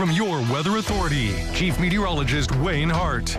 From your Weather Authority, Chief Meteorologist Wayne Hart.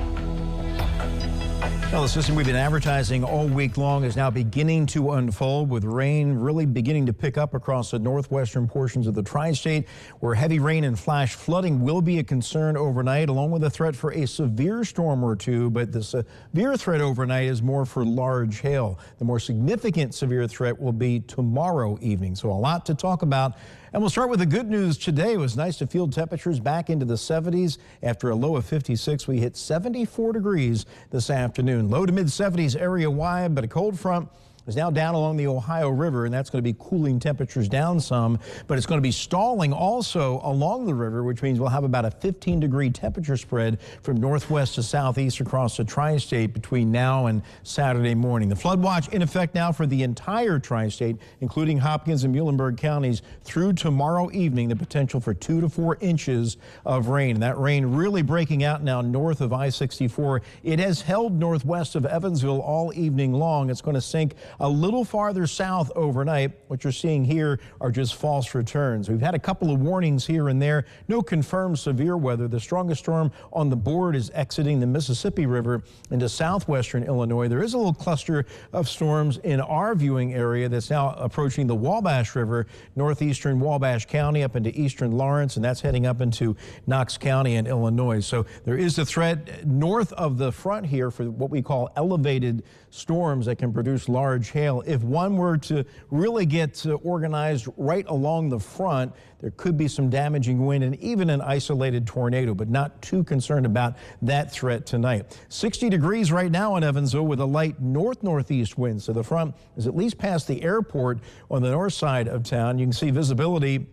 Well, the system we've been advertising all week long is now beginning to unfold, with rain really beginning to pick up across the northwestern portions of the tri-state, where heavy rain and flash flooding will be a concern overnight, along with a threat for a severe storm or two. But the severe threat overnight is more for large hail. The more significant severe threat will be tomorrow evening. So a lot to talk about. And we'll start with the good news today. It was nice to feel temperatures back into the 70s. After a low of 56, we hit 74 degrees this afternoon. Low to mid 70s area wide, but a cold front is now down along the Ohio River, and that's going to be cooling temperatures down some, but it's going to be stalling also along the river, which means we'll have about a 15-degree temperature spread from northwest to southeast across the tri-state between now and Saturday morning. The flood watch in effect now for the entire tri-state, including Hopkins and Muhlenberg counties, through tomorrow evening. The potential for 2 to 4 inches of rain, and that rain really breaking out now north of I-64. It has held northwest of Evansville all evening long. It's going to sink a little farther south overnight. What you're seeing here are just false returns. We've had a couple of warnings here and there. No confirmed severe weather. The strongest storm on the board is exiting the Mississippi River into southwestern Illinois. There is a little cluster of storms in our viewing area that's now approaching the Wabash River, northeastern Wabash County up into eastern Lawrence, and that's heading up into Knox County in Illinois. So there is a threat north of the front here for what we call elevated storms that can produce large hail. If one were to really get organized right along the front, there could be some damaging wind and even an isolated tornado, but not too concerned about that threat tonight. 60 degrees right now in Evansville with a light north-northeast wind. So the front is at least past the airport on the north side of town. You can see visibility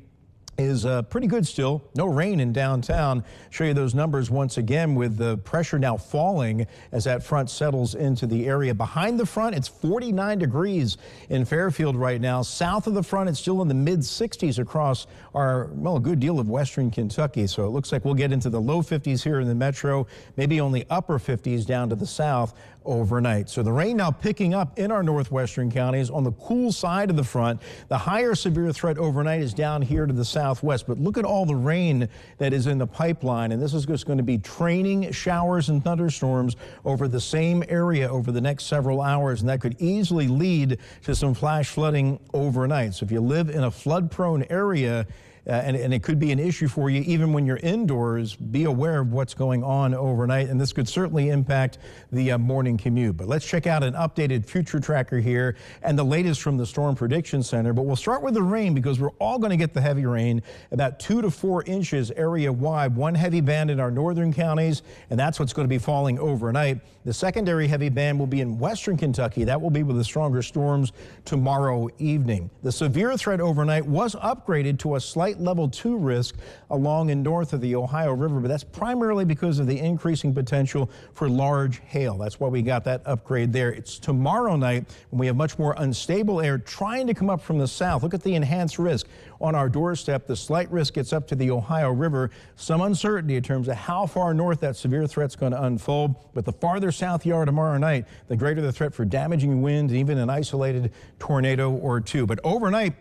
is pretty good still. No rain in downtown. Show you those numbers once again with the pressure now falling as that front settles into the area. Behind the front, it's 49 degrees in Fairfield right now. South of the front, it's still in the mid 60s across a good deal of western Kentucky. So it looks like we'll get into the low 50s here in the metro, maybe only upper 50s down to the south overnight. So the rain now picking up in our northwestern counties on the cool side of the front. The higher severe threat overnight is down here to the southwest, but look at all the rain that is in the pipeline, and this is just going to be training showers and thunderstorms over the same area over the next several hours, and that could easily lead to some flash flooding overnight. So if you live in a flood-prone area, and it could be an issue for you even when you're indoors, be aware of what's going on overnight, and this could certainly impact the morning commute. But let's check out an updated future tracker here and the latest from the Storm Prediction Center. But we'll start with the rain because we're all going to get the heavy rain, about 2 to 4 inches area wide. One heavy band in our northern counties, and that's what's going to be falling overnight. The secondary heavy band will be in western Kentucky. That will be with the stronger storms tomorrow evening. The severe threat overnight was upgraded to a slight level 2 risk along and north of the Ohio River, but that's primarily because of the increasing potential for large hail. That's why we got that upgrade there. It's tomorrow night when we have much more unstable air trying to come up from the south. Look at the enhanced risk on our doorstep. The slight risk gets up to the Ohio River. Some uncertainty in terms of how far north that severe threat's going to unfold, but the farther south you are tomorrow night, the greater the threat for damaging winds, even an isolated tornado or two. But overnight,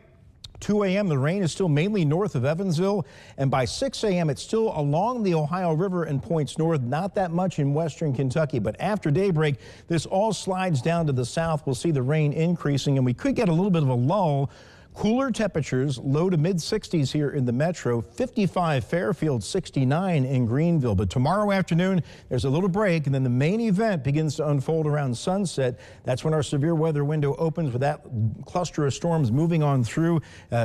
2 a.m., the rain is still mainly north of Evansville, and by 6 a.m., it's still along the Ohio River and points north, not that much in western Kentucky. But after daybreak, this all slides down to the south. We'll see the rain increasing, and we could get a little bit of a lull. Cooler temperatures, low to mid 60s here in the metro, 55 Fairfield, 69 in Greenville. But tomorrow afternoon, there's a little break, and then the main event begins to unfold around sunset. That's when our severe weather window opens with that cluster of storms moving on through.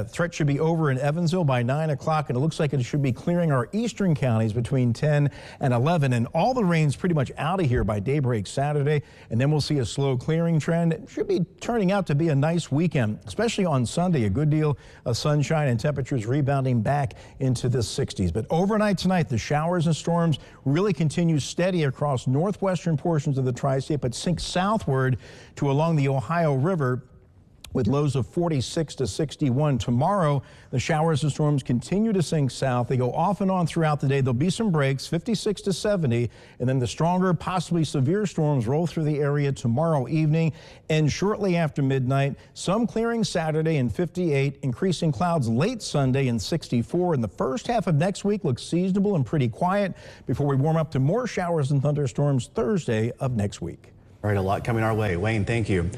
Threat should be over in Evansville by 9 o'clock, and it looks like it should be clearing our eastern counties between 10 and 11. And all the rain's pretty much out of here by daybreak Saturday, and then we'll see a slow clearing trend. It should be turning out to be a nice weekend, especially on Sunday. A good deal of sunshine and temperatures rebounding back into the 60s. But overnight tonight, the showers and storms really continue steady across northwestern portions of the tri-state, but sink southward to along the Ohio River with lows of 46 to 61. Tomorrow, the showers and storms continue to sink south. They go off and on throughout the day. There'll be some breaks, 56 to 70, and then the stronger, possibly severe storms roll through the area tomorrow evening and shortly after midnight. Some clearing Saturday and 58, increasing clouds late Sunday and 64. And the first half of next week looks seasonable and pretty quiet before we warm up to more showers and thunderstorms Thursday of next week. All right, a lot coming our way. Wayne, thank you.